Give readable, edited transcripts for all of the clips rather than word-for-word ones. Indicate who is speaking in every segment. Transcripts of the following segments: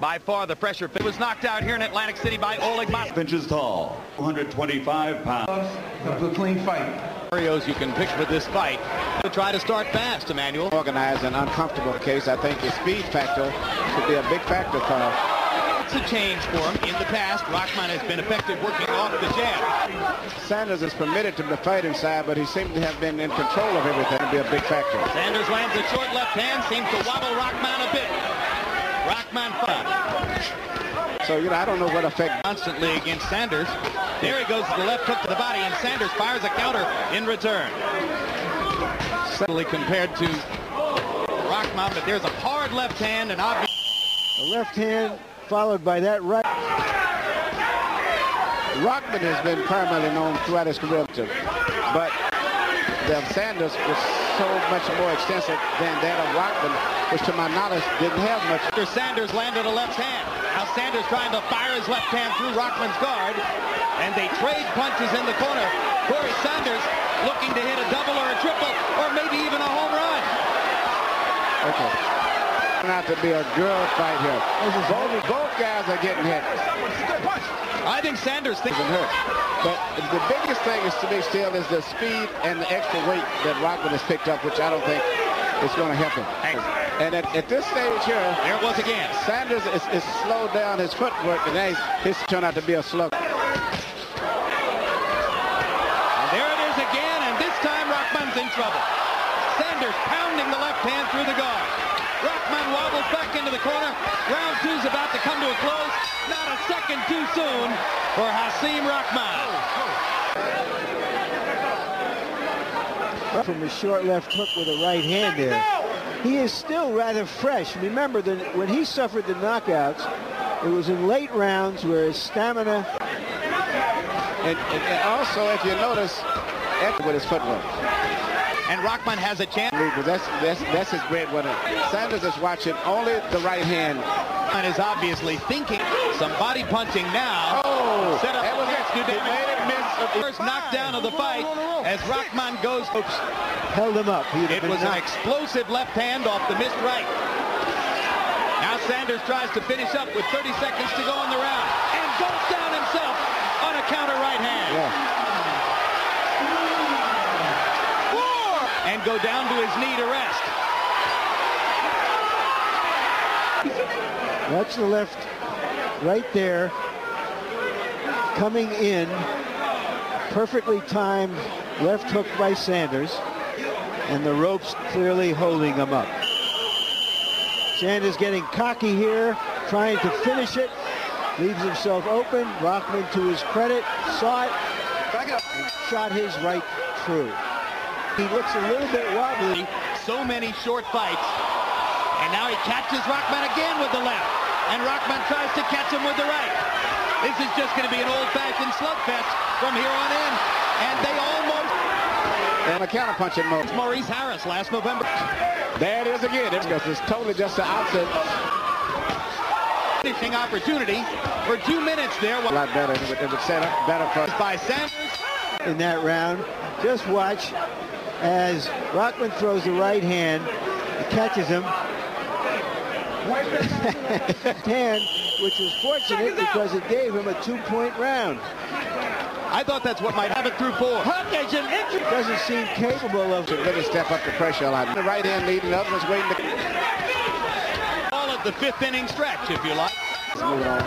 Speaker 1: By far the pressure. It was knocked out here in Atlantic City by Oleg Mas.
Speaker 2: Inches tall, 225 pounds.
Speaker 3: A clean fight.
Speaker 1: Scenarios you can pick for this fight. To try to start fast, Emmanuel.
Speaker 4: Organized and uncomfortable case. I think the speed factor should be a big factor for him.
Speaker 1: It's a change for him. In the past, Rahman has been effective working off the jab.
Speaker 4: Sanders is permitted to fight inside, but he seems to have been in control of everything. It'll be a big factor.
Speaker 1: Sanders lands a short left hand, seems to wobble Rahman a bit. Rahman fight.
Speaker 4: So, I don't know what effect.
Speaker 1: Constantly against Sanders. There he goes to the left hook to the body, and Sanders fires a counter in return. Suddenly compared to Rahman, but there's a hard left hand and obvious.
Speaker 5: A left hand followed by that right.
Speaker 4: Rahman has been primarily known throughout his career, but Sanders was so much more extensive than that of Rahman, which to my knowledge didn't have much.
Speaker 1: Sanders landed a left hand. Now Sanders trying to fire his left hand through Rahman's guard, and they trade punches in the corner. Corrie Sanders looking to hit a double or a triple, or maybe even a home run.
Speaker 4: Okay. Not to be a girl fight here. Both guys are getting hit.
Speaker 1: I think Sanders thinks
Speaker 4: hurt. But the biggest thing is to me still is the speed and the extra weight that Rahman has picked up, which I don't think is going to help him. And at this stage here,
Speaker 1: there it was again.
Speaker 4: Sanders is slowed down his footwork, and now he's turned out to be a slug.
Speaker 1: And there it is again, and this time Rahman's in trouble. Sanders pounding the left hand through the guard. Rahman wobbles back into the corner. Round two's about to come to a close. Not a second too soon for Hasim Rahman.
Speaker 5: From a short left hook with a right hand there. He is still rather fresh. Remember that when he suffered the knockouts, it was in late rounds where his stamina.
Speaker 4: And also, if you notice, with his footwork.
Speaker 1: And Rahman has a chance.
Speaker 4: That's his breadwinner. Sanders is watching only the right hand.
Speaker 1: And is obviously thinking some body punching now.
Speaker 4: Oh,
Speaker 1: set up
Speaker 4: that was it.
Speaker 1: He made it miss. First knockdown of the fight as Rahman goes.
Speaker 5: Held him up.
Speaker 1: It was an explosive left hand off the missed right. Now Sanders tries to finish up with 30 seconds to go in the round and goes down himself on a counter right hand.
Speaker 4: Yeah.
Speaker 1: And go down to his knee to rest.
Speaker 5: Watch the left right there. Coming in. Perfectly timed left hook by Sanders. And the ropes clearly holding him up. Sanders getting cocky here. Trying to finish it. Leaves himself open. Rahman, to his credit, saw it. And shot his right through. He looks a little bit wobbly.
Speaker 1: So many short fights. And now he catches Rahman again with the left. And Rahman tries to catch him with the right. This is just going to be an old-fashioned slugfest from here on in. And they almost...
Speaker 4: And a counter-punching mode.
Speaker 1: It's Maurice Harris last November.
Speaker 4: There it is again. It's totally just the opposite.
Speaker 1: Finishing opportunity for 2 minutes there.
Speaker 4: A lot better. It would set up better for us.
Speaker 1: By Sanders.
Speaker 5: In that round. Just watch as Rahman throws the right hand. He catches him. Hand, which was fortunate because it gave him a 2-point round.
Speaker 1: I thought that's what might have it through 4.
Speaker 5: Doesn't seem capable of
Speaker 4: to really step up the pressure a lot. The right hand leading, the other one's waiting to...
Speaker 1: All of the 5th inning stretch, if you like.
Speaker 4: Moving on.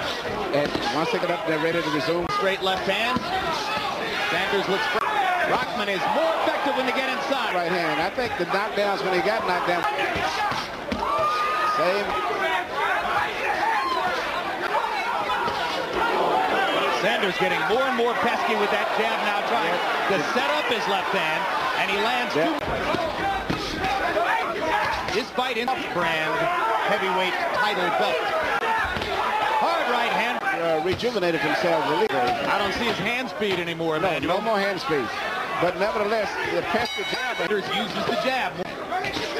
Speaker 4: And once they get up, they're ready to resume.
Speaker 1: Straight left hand. Sanders looks... Rahman is more effective when they get inside.
Speaker 4: Right hand. I think the knockdowns when he got knocked down. Same.
Speaker 1: Sanders getting more and more pesky with that jab now, trying to set up his left hand, and he lands two. His fight in brand heavyweight title belt. Hard right hand.
Speaker 4: Rejuvenated himself.
Speaker 1: I don't see his hand speed anymore, man.
Speaker 4: No more hand speed. But nevertheless, the pesky jab.
Speaker 1: Sanders uses the jab.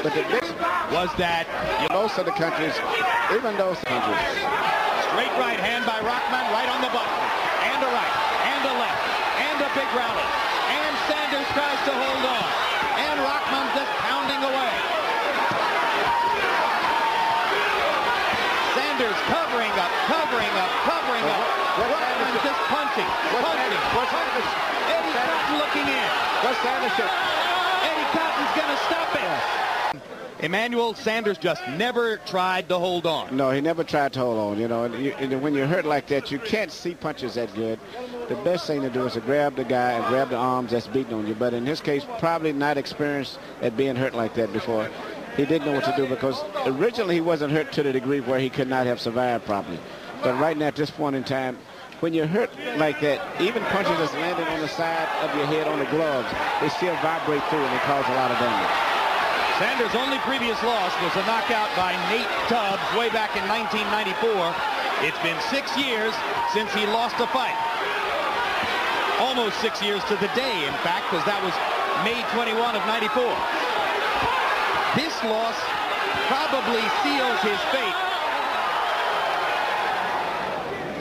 Speaker 4: But the big
Speaker 1: was that
Speaker 4: most of the countries, even those countries.
Speaker 1: Straight right hand by Rahman, right on the button. And a right, and a left, and a big rally. And Sanders tries to hold on. And Rahman's just pounding away. Sanders covering
Speaker 4: What's Sanders?
Speaker 1: Eddie Cotton looking in.
Speaker 4: What's Sanders?
Speaker 1: Eddie Cotton's going to stop it. Emmanuel Sanders just never tried to hold on.
Speaker 4: No, he never tried to hold on, you know. And when you're hurt like that, you can't see punches that good. The best thing to do is to grab the guy and grab the arms that's beating on you. But in his case, probably not experienced at being hurt like that before. He didn't know what to do because originally he wasn't hurt to the degree where he could not have survived properly. But right now, at this point in time, when you're hurt like that, even punches that's landing on the side of your head on the gloves, they still vibrate through and they cause a lot of damage.
Speaker 1: Sanders' only previous loss was a knockout by Nate Tubbs way back in 1994. It's been 6 years since he lost a fight. Almost 6 years to the day, in fact, because that was May 21 of 94. This loss probably seals his fate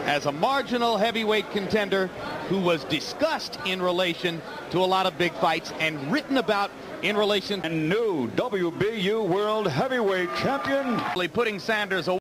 Speaker 1: as a marginal heavyweight contender who was discussed in relation to a lot of big fights and written about in relation.
Speaker 2: And new WBU World Heavyweight Champion.
Speaker 1: Putting Sanders away.